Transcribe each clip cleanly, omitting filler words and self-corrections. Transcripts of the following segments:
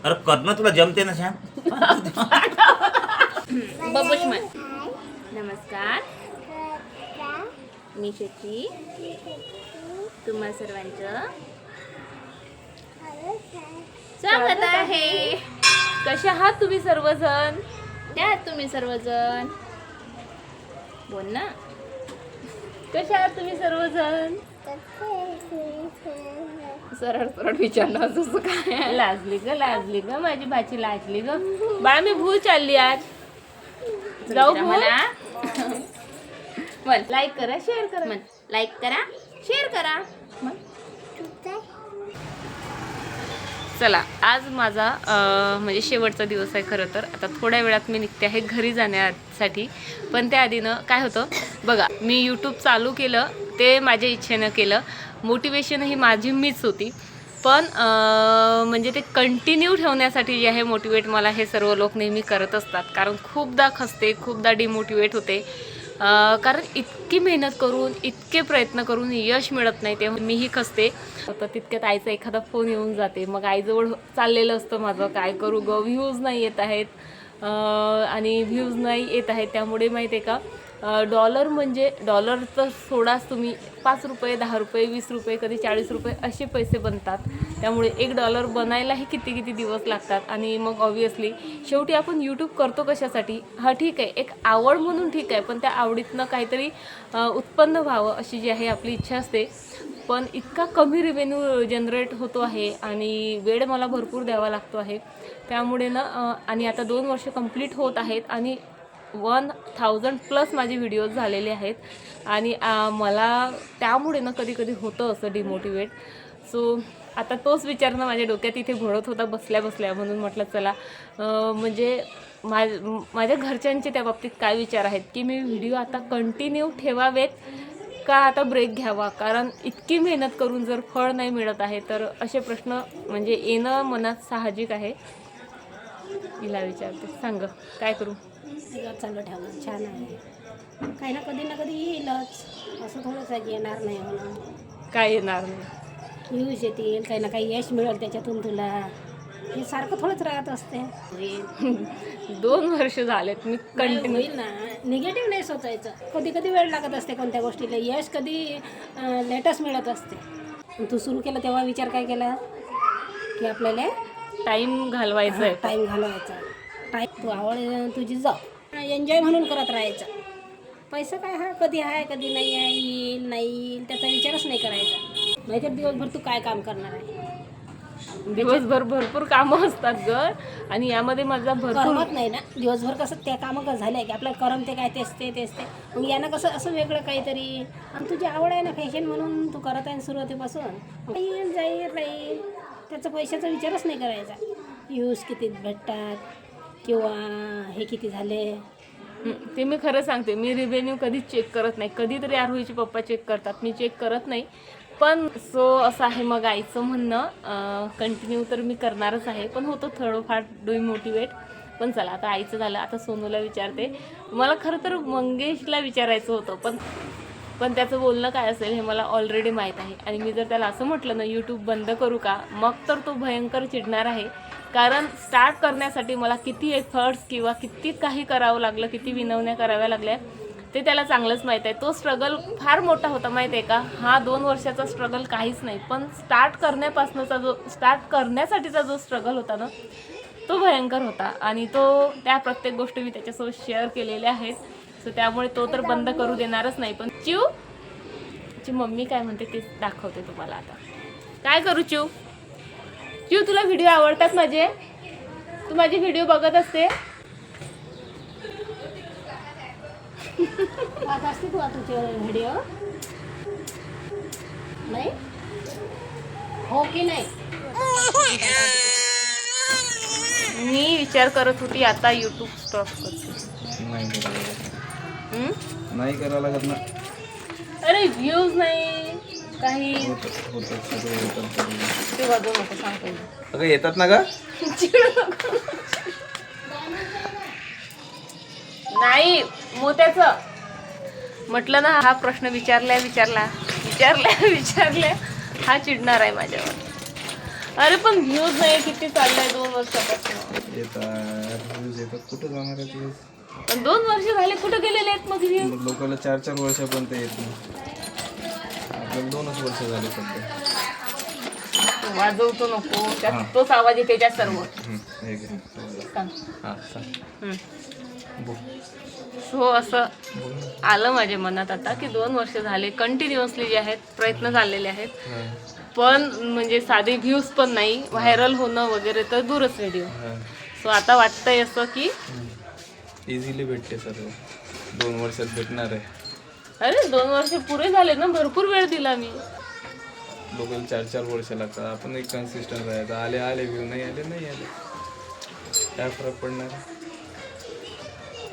अरे करणं तुला जमते ना श्याम. बबूश म्हण. नमस्कार, मी शची तुम्हा सर्वांचं स्वागत आहे. कसे आहात तुम्ही सर्वजण? त्या तुम्ही सर्वजण बोल ना. कसे आहात तुम्ही सर्वजण? सरळ सरळ विचारलं असं काय. लाजली ग माझी भाची, लाजली ग बाळा. मी भू चालली आज. जाऊ मला. म्हण लाईक करा, शेअर करा. म्हण लाईक करा, शेअर करा. चला, आज माझा म्हणजे शेवटचा दिवस आहे खरं तर. आता थोड्या वेळात मी निघते आहे घरी जाण्यासाठी. पण त्याआधीनं काय होतं बघा, मी यूट्यूब चालू केलं ते माझ्या इच्छेनं केलं. मोटिवेशन ही माझी मीच होती. पण म्हणजे ते कंटिन्यू ठेवण्यासाठी जे आहे मोटिवेट मला हे सर्व लोक नेहमी करत असतात. कारण खूपदा खचते, खूपदा डिमोटिवेट होते. कारण इतकी मेहनत करून, इतके प्रयत्न करून यश मिळत नाही तेव्हा मीही खचते. तर तितक्यात आईचा एखादा फोन येऊन जाते. मग आईजवळ चाललेलं असतं माझं, काय करू ग, व्ह्यूज नाही येत आहेत. आणि व्ह्यूज नाही येत आहेत त्यामुळे माहिती आहे का, डॉलर म्हणजे डॉलर तर सोडाच तुम्ही, 5 रुपये, 10 रुपये, 20 रुपये, कधी 40 रुपये असे पैसे बनतात. त्यामुळे $1 बनायलाही किती किती दिवस लागतात. आणि मग ऑब्व्हियसली शेवटी आपण यूट्यूब करतो कशासाठी? हा ठीक आहे, एक आवड म्हणून ठीक आहे, पण त्या आवडीतनं काहीतरी उत्पन्न व्हावं अशी जी आहे आपली इच्छा असते. पण इतका कमी रेव्हेन्यू जनरेट होतो आहे आणि वेळ मला भरपूर द्यावा लागतो आहे. त्यामुळे ना आणि आता 2 वर्ष कंप्लीट होत आहेत आणि 1000+ माझे व्हिडिओज झालेले आहेत. आणि मला त्यामुळे ना कधी कधी होतं असं डिमोटिवेट. सो आता तोच विचार ना माझ्या डोक्यात इथे घोळत होता बसल्या बसल्या. म्हणून म्हटलं चला, म्हणजे माझ्या घरच्यांचे त्या बाबतीत काय विचार आहेत की मी व्हिडिओ आता कंटिन्यू ठेवावेत का आता ब्रेक घ्यावा. कारण इतकी मेहनत करून जर फळ नाही मिळत आहे तर असे प्रश्न म्हणजे येणं मनात साहजिक आहे. हिला विचारते, सांग काय करू? चांगलं ठेवलं, छान आहे. काही ना कधी येईलच, असं थोडंच आहे की येणार नाही म्हणून. काय येणार नाही? व्ह्यूज येतील, काही ना काही यश मिळेल त्याच्यातून तुला. हे सारखं थोडंच राहत असते. 2 वर्ष झालेत मी कंटिन्यू. होईल ना, निगेटिव्ह नाही सोचायचं. कधी कधी वेळ लागत असते कोणत्या गोष्टीला. यश कधी लेटच मिळत असते. तू सुरू केलं तेव्हा विचार काय केला की आपल्याला टाईम घालवायचा आहे. टाईम घालवायचा. टाईम तू आवड तुझी जाऊ, एन्जॉय म्हणून करत राहायचं. पैसा काय हा कधी आहे कधी नाही आहे, येईल नाही येईल त्याचा विचारच नाही करायचा. नाहीतर दिवसभर तू काय काम करणार आहे? दिवसभर भरपूर कामं असतात ग. आणि यामध्ये माझा भरपूर करमत नाही ना दिवसभर. कसं त्या कामं कसं झालं आहे की आपल्याला करमते काय तेच ते. मग यानं कसं असं वेगळं काहीतरी. आणि तुझी आवड आहे ना फॅशन म्हणून तू करत आहे सुरुवातीपासून. येईल जाईल राहील, त्याचा पैशाचा विचारच नाही करायचा. व्ह्यूज किती भेटतात किंवा हे किती झाले ते मी खरं सांगते. मी रिव्हेन्यू कधीच चेक करत नाही. कधीतरी आरोहीचे पप्पा चेक करतात, मी चेक करत नाही. पण सो असं आहे मग आईचं म्हणणं. कंटिन्यू तर मी करणारच आहे, पण होतं थोडंफार डिमोटिवेट. पण चला आता आईचं झालं, आता सोनूला विचारते. मला खरं तर मंगेशला विचारायचं होतं, पण त्याचं बोलणं काय असेल हे मला ऑलरेडी माहीत आहे. आणि मी जर त्याला असं म्हटलं ना यूट्यूब बंद करू का, मग तर तो भयंकर चिडणार आहे. कारण स्टार्ट करण्यासाठी मला किती एफर्ट्स किंवा किती काही करावं लागलं, किती विनवण्या कराव्या लागल्या ते त्याला चांगलंच माहीत आहे. तो स्ट्रगल फार मोठा होता माहीत आहे का. हा 2 वर्षाचा स्ट्रगल काहीच नाही, पण स्टार्ट करण्यासाठीचा जो स्ट्रगल होता ना तो भयंकर होता. आणि त्या प्रत्येक गोष्टी मी त्याच्यासोबत शेअर केलेल्या आहेत. सो त्यामुळे तो तर बंद करू देणारच नाही. पण ची मम्मी काय म्हणते ते दाखवते तुम्हाला आता. काय करू चिऊ? तुला व्हिडिओ आवडतात माझे? तू माझे व्हिडिओ बघत असते? पाहत असते तू तुझे व्हिडिओ नाही हो की नाही? मी विचार करत होती आता यूट्यूब स्टॉप करते. नाही करावं लागत ना. अरे व्ह्यूज नाही काही ते वाजवू नको सांगते. सगळं येतात ना का? नाही मोत्याचं म्हटलं ना. हा प्रश्न विचारल्या हा चिडणार आहे माझ्यावर. अरे पण व्ह्यूज नाही किती चाललंय 2 वर्षापासून. येतात कुठं जाणार आहे ते? पण 2 वर्ष झाले कुठे गेलेले आहेत मग व्ह्यू? लोकांना 4-4 वर्षापर्यंत येत नाही, आपल्याला 2च वर्ष झाले सध्या. वाजवतो नको, त्यात तोच आवाज आहे त्याच्या सर्व. हे घे. सांग. हां सांग. बोल. सो असं आलं माझ्या मनात आता की 2 वर्ष झाले कंटिन्युअसली जे आहेत प्रयत्न चाललेले आहेत, पण म्हणजे साधे व्ह्यूज पण नाही, व्हायरल होणं वगैरे तर दूरच व्हिडिओ. सो आता वाटतंय असं की इझिली भेटते सर्व, 2 वर्षात भेटणार आहे. अरे 2 वर्ष पुरे झाले ना, भरपूर वेळ दिला मी. लोकांना 4-4 वर्ष लागतात, आपण एक कन्सिस्टंट राहायचं. आले व्ह्यू, नाही आले नाही आले, काय फरक पडणार?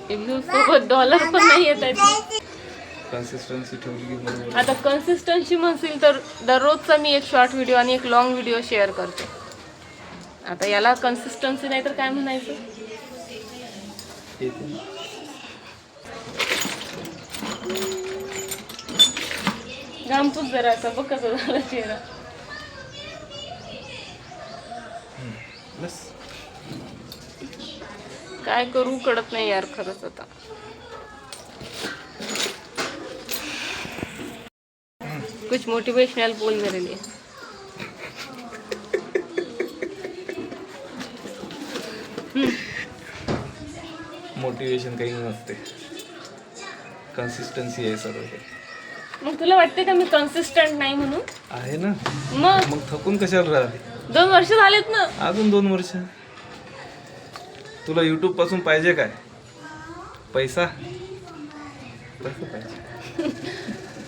व्ह्यूज सोबत डॉलर पण नाही येत आहेत. कन्सिस्टन्सी ठेवली की बरोबर. आता कन्सिस्टन्सी म्हणशील तर दररोजचा मी एक शॉर्ट व्हिडिओ आणि एक लॉंग व्हिडिओ शेअर करते. आता याला कन्सिस्टन्सी नाही तर काय म्हणायचं? घामतोच जरा असं बघ कसं झालं चेहरा. बस काय करू कळत नाही यार खरंच आता. कुछ मोटिवेशनल बोल मेरे लिए. मोटिवेशन काही नसते, कन्सिस्टन्सी आहे सर्व. मग तुला वाटते का मी कन्सिस्टंट नाही म्हणून? आहे ना, मग मग थकून कशाला राहते? 2 वर्ष झालेत ना. अजून 2 वर्ष. तुला युट्यूब पासून पाहिजे काय? पैसा पाहिजे.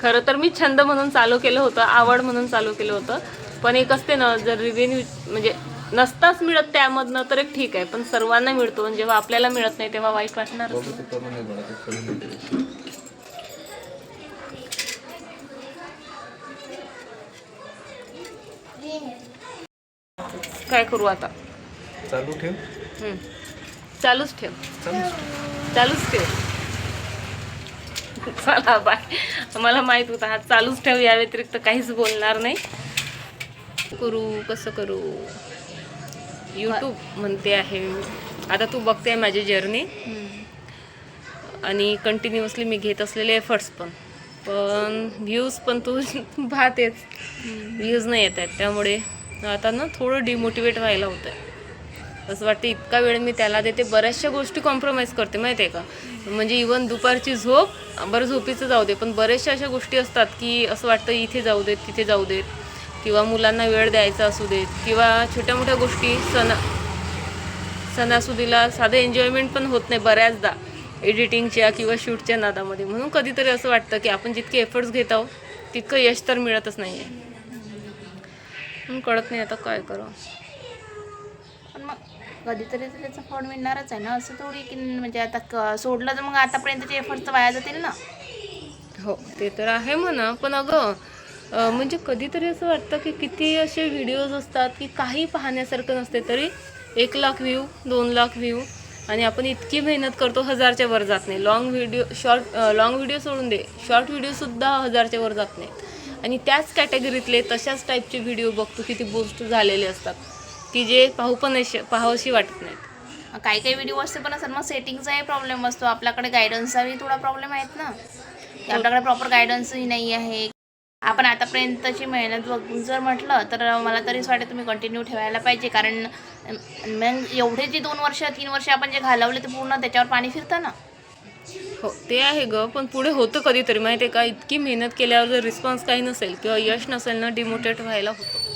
खरं तर मी छंद म्हणून चालू केलं होतं, आवड म्हणून चालू केलं होतं. पण एक असते ना, जर रिव्हेन्यू म्हणजे नसताच मिळत त्यामधनं तर एक ठीक आहे, पण सर्वांना मिळतो आणि जेव्हा आपल्याला मिळत नाही तेव्हा वाईट वाटणार. काय करू आता? चालू ठेव. चालूच ठेव. चालूच ठेव. चला बाय. मला माहित होता हा चालूच ठेव या व्यतिरिक्त काहीच बोलणार नाही. करू कसं करू? यूट्यूब म्हणते आहे आता, तू बघते माझी जर्नी आणि कंटिन्युअसली मी घेत असलेले एफर्ट्स पण व्ह्यूज पण तू पाहतेच, व्ह्यूज नाही येत आहेत. त्यामुळे आता ना थोडं डिमोटिवेट व्हायला होतं आहे. असं वाटतं इतका वेळ मी त्याला देते, बऱ्याचशा गोष्टी कॉम्प्रोमाइज करते माहिती आहे का. म्हणजे इवन दुपारची झोप, बरं झोपीचं जाऊ दे, पण बऱ्याचशा अशा गोष्टी असतात की असं वाटतं इथे जाऊ देत तिथे जाऊ देत, किंवा मुलांना वेळ द्यायचा असू देत, किंवा छोट्या मोठ्या गोष्टी सणासुदीला साधं एन्जॉयमेंट पण होत नाही बऱ्याचदा एडिटिंगच्या किंवा शूटच्या नादामध्ये. म्हणून कधीतरी असं वाटतं की आपण जितके एफर्ट्स घेत आहोत तितकं यश तर मिळतच नाही आहे. म्हणून कळत नाही आता काय करावं. पण मग कधीतरी तर त्याचं फळ मिळणारच आहे ना, असं थोडी की म्हणजे आता सोडलं तर मग आतापर्यंतचे एफर्ट्स तर वाया जातील ना. हो ते तर आहे म्हणा, पण अगं म्हणजे कधीतरी असं वाटतं की किती असे व्हिडिओज असतात की काही पाहण्यासारखं नसते तरी 1 लाख व्ह्यू 2 लाख व्ह्यू, आणि आपण इतकी मेहनत करतो 1000च्या वर जात नाही. लॉंग व्हिडिओ सोडून दे, शॉर्ट व्हिडिओसुद्धा 1000च्या वर जात नाहीत. आणि त्याच कॅटेगरीतले तशाच टाईपचे व्हिडिओ बघतो किती बूस्ट झालेले असतात की जे पाहावशी वाटत नाहीत. काही व्हिडिओ असते पण असं मग सेटिंगचाही प्रॉब्लेम असतो, आपल्याकडे गायडन्सचाही थोडा प्रॉब्लेम आहेत ना, की आपल्याकडे प्रॉपर गायडन्सही नाही आहे. आपण आतापर्यंतची मेहनत बघून जर म्हटलं तर मला तरीच वाटतं तुम्ही कंटिन्यू ठेवायला पाहिजे. कारण मग एवढे जे 2 वर्ष 3 वर्ष आपण जे घालवले ते पूर्ण त्याच्यावर पाणी फिरतं ना. हो ते आहे ग, पण पुढे होतं कधीतरी माहिती आहे का. इतकी मेहनत केल्यावर जर रिस्पॉन्स काही नसेल किंवा यश नसेल ना, डिमोटिवेट व्हायला होतं.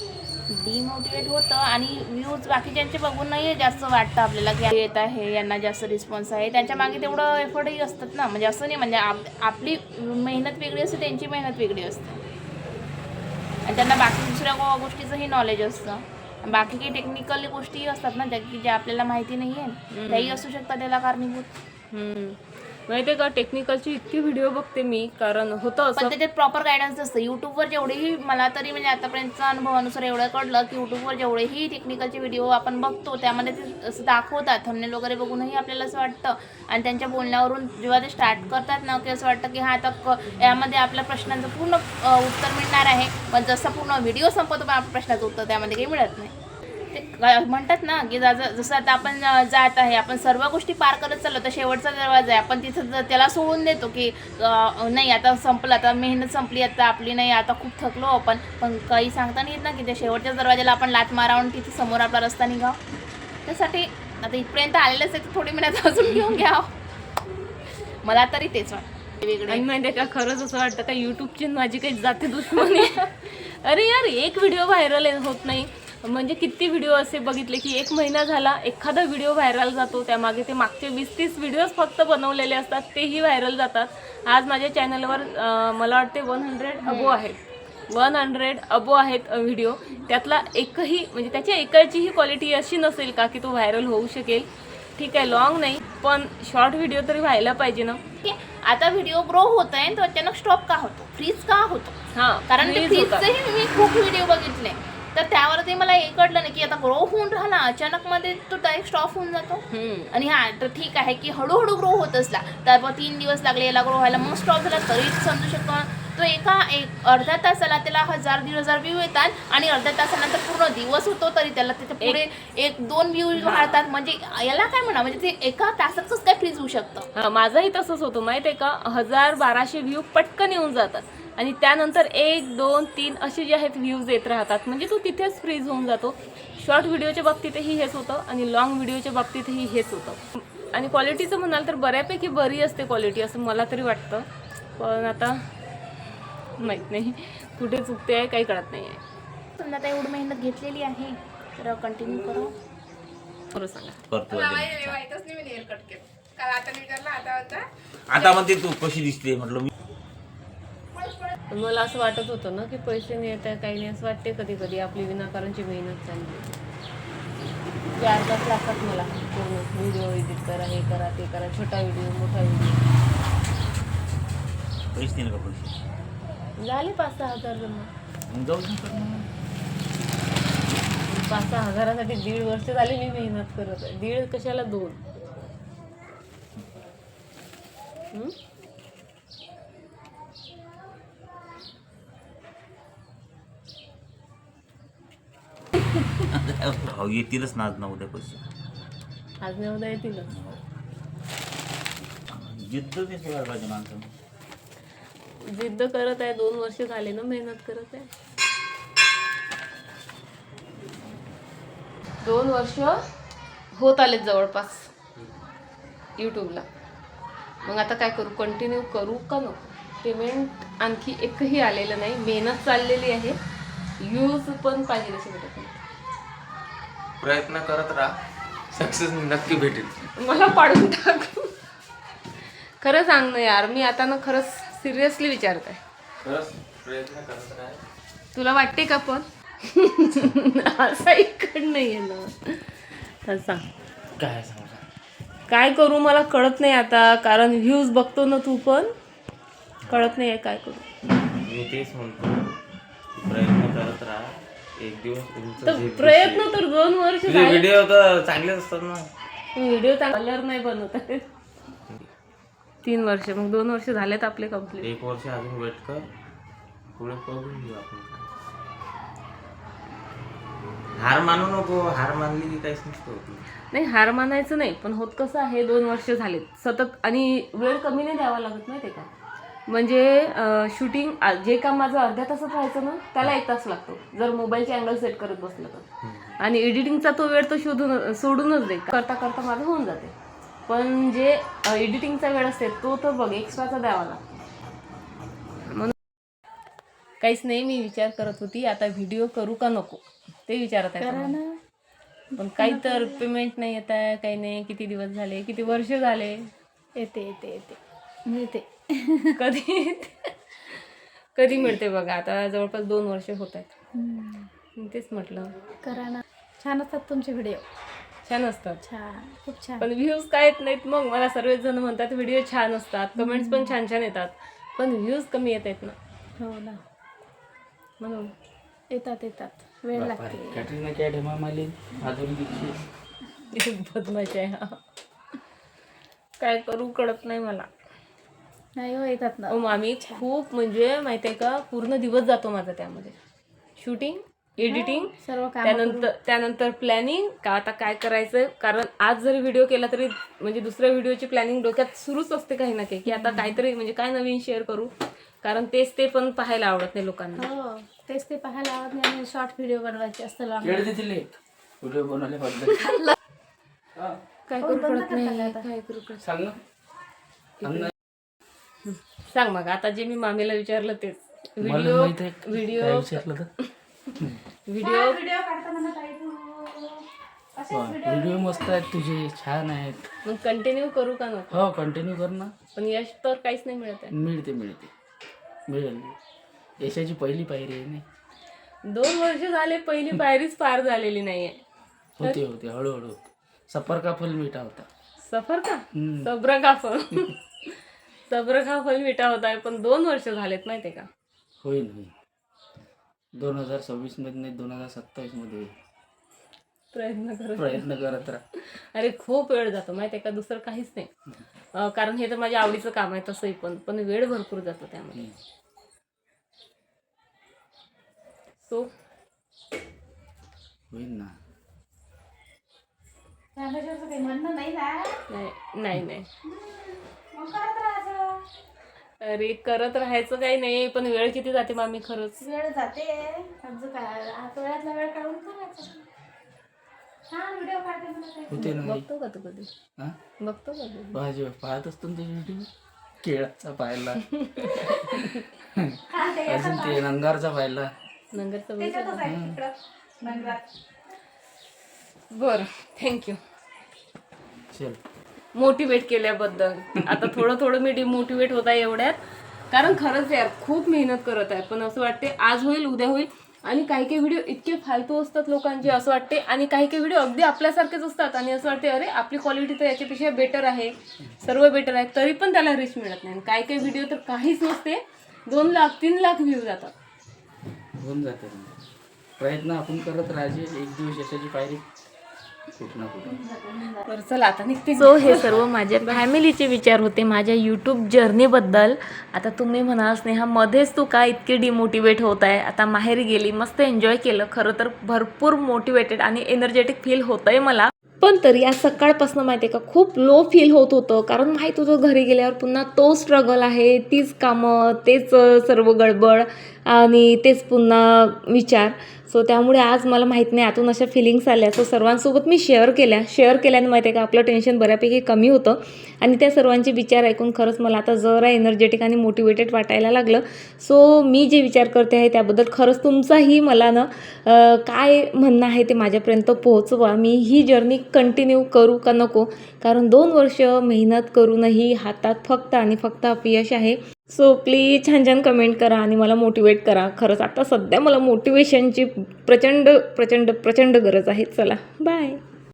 डिमोटिवेट होतं आणि व्ह्यूज बाकीच्यांचे बघूनही जास्त वाटतं आपल्याला की येत आहे, यांना जास्त रिस्पॉन्स आहे. त्याच्या मागे तेवढं एफर्टही असतात ना. म्हणजे असं नाही, म्हणजे आपली मेहनत वेगळी असते, त्यांची मेहनत वेगळी असते, आणि त्यांना बाकी दुसऱ्या गोष्टीचंही नॉलेज असतं. बाकी काही टेक्निकल गोष्टीही असतात ना की ज्या आपल्याला माहिती नाही आहे, त्याही असू शकतात त्याला कारणीभूत. माहिती आहे का, टेक्निकलची इतकी व्हिडिओ बघते मी, कारण होतं असं पण त्याच्यात प्रॉपर गायडन्स असतं. यूट्यूबवर जेवढेही मला तरी म्हणजे आतापर्यंतच्या अनुभवानुसार एवढं कळलं की यूट्यूबवर जेवढेही टेक्निकलचे व्हिडिओ आपण बघतो त्यामध्ये ते असं दाखवतात, थंबनेल वगैरे बघूनही आपल्याला असं वाटतं, आणि त्यांच्या बोलण्यावरून जेव्हा ते स्टार्ट करतात ना की असं वाटतं की हा आता यामध्ये आपल्या प्रश्नांचं पूर्ण उत्तर मिळणार आहे. पण जसं पूर्ण व्हिडिओ संपवतो पण आपल्या प्रश्नाचं उत्तर त्यामध्ये काही मिळत नाही. म्हणतात ना की जसं आता आपण जात आहे, आपण सर्व गोष्टी पार करत चाललो, तर शेवटचा दरवाजा आहे, आपण तिथं त्याला सोडून देतो की नाही आता संपलं, आता मेहनत संपली आता आपली, नाही आता खूप थकलो आपण. पण काही सांगता नाही येत ना की त्या शेवटच्या दरवाजाला आपण लात मारावून तिथे समोर आपला रस्ता निघाव. त्यासाठी आता इथपर्यंत आलेलंच आहे तर थोडी मेहनत अजून घेऊन घ्यावं, मला तरी तेच वाटतं वेगळे. आणि माहिती आहे का, खरंच असं वाटतं का यूट्यूबची माझी काही जाती दुश्मनी आहे. अरे यार, एक व्हिडिओ व्हायरल होत नाही म्हणजे किती व्हिडिओ असे बघितले की 1 महिना झाला एखादा व्हिडिओ व्हायरल जातो, त्यामागे ते मागचे 20-30 व्हिडिओज फक्त बनवलेले असतात, तेही व्हायरल जातात. आज माझ्या चॅनलवर मला वाटते 100 अबो आहेत, 100 अबो आहेत व्हिडिओ. त्यातला एकही म्हणजे त्याच्या एकाचीही क्वालिटी अशी नसेल का की तो व्हायरल होऊ शकेल. ठीक आहे, लॉंग नाही पण शॉर्ट व्हिडिओ तरी व्हायला पाहिजे ना. आता व्हिडिओ ग्रो होत आहे तो अचानक स्टॉप का होतो, फ्रीज का होतो? हां, कारण ते फ्रीजचेही मी खूप व्हिडिओ बघितले, तर त्यावरती मला हे कळलं नाही की आता ग्रो होऊन राहिला अचानक मध्ये तो डायरेक्ट स्टॉप होऊन जातो. आणि हा तर ठीक आहे की हळूहळू ग्रो होत असला तर 3 दिवस लागले याला ग्रो व्हायला, मग स्टॉप झाला तरी समजू शकतो. तो अर्ध्या तासाला त्याला 1000-1500 व्ह्यू येतात आणि अर्ध्या तासानंतर पूर्ण दिवस होतो तरी त्याला त्याच्या पुढे 1-2 व्ह्यू वाढतात. म्हणजे याला काय म्हणा, म्हणजे ते एका तासातच काय फ्रीज होऊ शकतं. माझंही तसंच होतं माहिती आहे का, 1000-1200 व्ह्यू पटकन येऊन जातात आणि त्यानंतर 1-2-3 असे जे आहेत व्ह्यूज येत राहतात, म्हणजे तो तिथेच फ्रीज होऊन जातो. शॉर्ट व्हिडिओच्या बाबतीतही हेच होतं आणि लॉंग व्हिडिओच्या बाबतीतही हेच होतं. आणि क्वालिटीचं म्हणाल तर बऱ्यापैकी बरी असते क्वालिटी, असं मला तरी वाटतं. पण आता माहीत नाही कुठे चुकते आहे, काही कळत नाही आहे. समजा आता एवढी मेहनत घेतलेली आहे तर कंटिन्यू करा. बरं सांगा. करतो आता म्हणते तू कशी दिसते, म्हटलं मी मला असं वाटत होतं ना की पैसे नाही येत आहे, काही नाही, असं वाटते कधी कधी आपली विनाकारणची मेहनत चालली. 4-5 लागतात मला पूर्ण व्हिडिओ एडिट करा, हे करा ते करा, छोटा व्हिडिओ मोठा व्हिडिओ. पैसे नाही का, पैसे झाले 5-6 हजार जमा. मग जाऊ शकत ना. 5-6 हजारासाठी 1.5 वर्ष झाली मी मेहनत करत आहे. 1.5 कशाला 2. हो येतीलच ना आज ना उद्या पैसे, आज नाही उद्या येतीलच. जिद्द नाही सोडायला पाहिजे माणसानं. जिद्द करत आहे, 2 वर्ष झाले ना मेहनत करत आहे. 2 वर्ष होत आलेत जवळपास यूट्यूबला. मग आता काय करू, कंटिन्यू करू का नको? पेमेंट आणखी एकही आलेलं नाही, मेहनत चाललेली आहे, व्ह्यूज पण पाहिजे तसे भेटत नाही. प्रयत्न करत राहा, सक्सेस नक्की भेटेल. मला पाडून टाक. खरं सांग ना यार, मी आता ना खरंच सिरियसली विचारत आहे. खरंच प्रयत्न करत राहा. तुला वाटते का पण? असा इकड नाही आहे ना. तर सांग काय सांगा, काय करू, मला कळत नाही आता. कारण व्ह्यूज बघतो ना तू पण, कळत नाही आहे काय करू. मी तेच म्हणतो, प्रयत्न करत राहा. एक दिवस तुमचं तर जे प्रयत्न तर 2 वर्ष झाले. व्हिडिओ तर चांगलेच असतात ना. व्हिडिओ कलर नाही बनवत आहे. 3 वर्ष, मग 2 वर्ष झालेत आपले कम्प्लीट. 1 वर्ष अजून वेट कर, पुढे बघून घेऊ आपण. हार मानू नको, हार मानली की काहीच नसतं. नाही, हार मानायचं नाही, पण होत कसं आहे, 2 वर्ष झालेत सतत आणि वेळ कमी नाही द्यावा लागत माहिती आहे का. म्हणजे शूटिंग जे काम माझं अर्ध्या तासात व्हायचं ना त्याला 1 तास लागतो जर मोबाईलचे अँगल सेट करत बसलं तर. आणि एडिटिंगचा तो वेळ तो सोडूनच दे, करता करता माझं होऊन जाते. पण जे एडिटिंगचा वेळ असते तो तर बघ एक्स्ट्राचा द्यावा लागतो. म्हणून काहीच नाही, मी विचार करत होती आता व्हिडिओ करू का नको ते विचारत आहे. पण काही तर पेमेंट नाही येत आहे, काही नाही. किती दिवस झाले, किती वर्ष झाले. येते मिळते. कधी मिळते बघा. आता जवळपास 2 वर्ष होत आहेत. तेच म्हटलं करा ना, छान असतात तुमचे व्हिडिओ, छान असतात. छान, खूप छान. पण व्ह्यूज काय येत नाहीत. मग मला सर्वच जण म्हणतात व्हिडिओ छान असतात, कमेंट्स पण छान छान येतात, पण व्ह्यूज कमी येत आहेत ना. हो ना, म्हणून येतात, वेळ लागते. कॅटरीना कॅट, हेमा मालिनी, माधुरी दीक्षित, बदमाश आहे हा. काय करू कळत नाही मला. नाही हो, येतात ना. मामी खूप म्हणजे माहिती आहे का, पूर्ण दिवस जातो माझा त्यामध्ये. शूटिंग एडिटिंग, सर्व काम त्यानंतर प्लॅनिंग का आता काय करायचं. कारण आज जरी व्हिडिओ केला तरी म्हणजे दुसऱ्या व्हिडिओची प्लॅनिंग डोक्यात सुरूच असते काही ना काही, की आता काहीतरी म्हणजे काय नवीन शेअर करू. कारण तेच ते पण पाहायला आवडत नाही लोकांना. हो तेच ते पाहायला आवडत नाही आणि शॉर्ट व्हिडिओ बनवायचे असतं लॉंग. व्हिडिओ बनवले काय करू कळत नाही, काय करू कळत नाही. सांग मग आता जे मी मामीला विचारलं तेच. व्हिडिओ व्हिडिओ मस्त आहेत तुझे, छान आहेत. मग कंटिन्यू करू का नको. हो कंटिन्यू कर ना. पण यश तर काहीच नाही मिळत आहे. मिळेल. यशाची पहिली पायरी आहे नाही. 2 वर्ष झाले पहिली पायरीच पार झालेली नाहीये. होते हळूहळू होते. सफर का फल मीठा होता. सफर का सब्र का फल सब्र का फल मिठा होत आहे. पण 2 वर्ष झालेत माहितीये का. होईल 2026 मध्ये नाही 2027 मध्ये होईल. प्रयत्न करत राहा. अरे खूप वेळ जातो माहितीये का, दुसरं काहीच नाही. कारण हे तर माझ्या आवडीचं काम आहे तसंही, पण वेळ भरपूर जातो त्यामध्ये. सो होईल ना. नाही अरे करत राहायचं काही नाही, पण वेळ किती जाते मामी खरंच. वेळ जाते आता वेळातला वेळ काढून करायचं. छान व्हिडिओ काढते मला काय. होते ना. बघतो का तू कधी. हा? बघतो का कधी. पाहत असतो ना त्याची व्हिडिओ. केळाचा पाहिला अजून ते नंगारचा पाहिला. नंगरचं बरं. थँक्यू चल. मोटिवेट केल्याबद्दल. आता थोडं मी डिमोटिवेट होत आहे एवढ्यात, कारण खरंच यार खूप मेहनत करत आहे. पण असं वाटते आज होईल उद्या होईल. आणि काही व्हिडिओ इतके फालतू असतात लोकांचे असं वाटते, आणि काही व्हिडिओ अगदी आपल्यासारखेच असतात आणि असं वाटते अरे आपली क्वालिटी तर याच्यापेक्षा बेटर आहे, सर्व बेटर आहे, तरी पण त्याला रीच मिळत नाही. काही व्हिडिओ तर काहीच नसते, 2 लाख 3 लाख व्ह्यू जातात. होऊन जाते. प्रयत्न आपण करत राहायचे. एक दिवस यशाची पायरी कुठं ना कुठं. बरं चला आता निघते. सो हे सर्व माझ्या फॅमिलीचे विचार होते माझ्या यूट्यूब जर्नीबद्दल. आता तुम्ही म्हणाल स्नेहा मध्येच तू का इतकी डिमोटिवेट होत आहे. आता माहेरी गेली, मस्त एन्जॉय केलं. खरं तर भरपूर मोटिवेटेड आणि एनर्जेटिक फील होतं आहे मला. पण तरी आज सकाळपासून माहिती आहे का खूप लो फील होत होतं. कारण माहीत होतं घरी गेल्यावर पुन्हा तो स्ट्रगल आहे, तीच कामं, तेच सर्व गडबड आणि तेच पुन्हा विचार. सो त्यामुळे आज मला माहीत नाही आतून अशा फिलिंग्स आल्या. सो सर्वांसोबत मी शेअर केल्यानं माहिती आहे का आपलं टेन्शन बऱ्यापैकी कमी होतं. आणि त्या सर्वांचे विचार ऐकून खरंच मला आता जरा एनर्जेटिक आणि मोटिवेटेड वाटायला लागलं. सो मी जे विचार करते आहे त्याबद्दल खरंच तुमचाही मला ना काय म्हणणं आहे ते माझ्यापर्यंत पोहोचवा. मी ही जर्नी कंटिन्यू करू का नको, कारण 2 वर्ष मेहनत करूनही हातात फक्त आणि फक्त अपयश आहे. सो प्लीज छान कमेंट करा आणि मला मोटिवेट करा. खरंच आता सध्या मला मोटिवेशनची प्रचंड गरज आहे. चला बाय.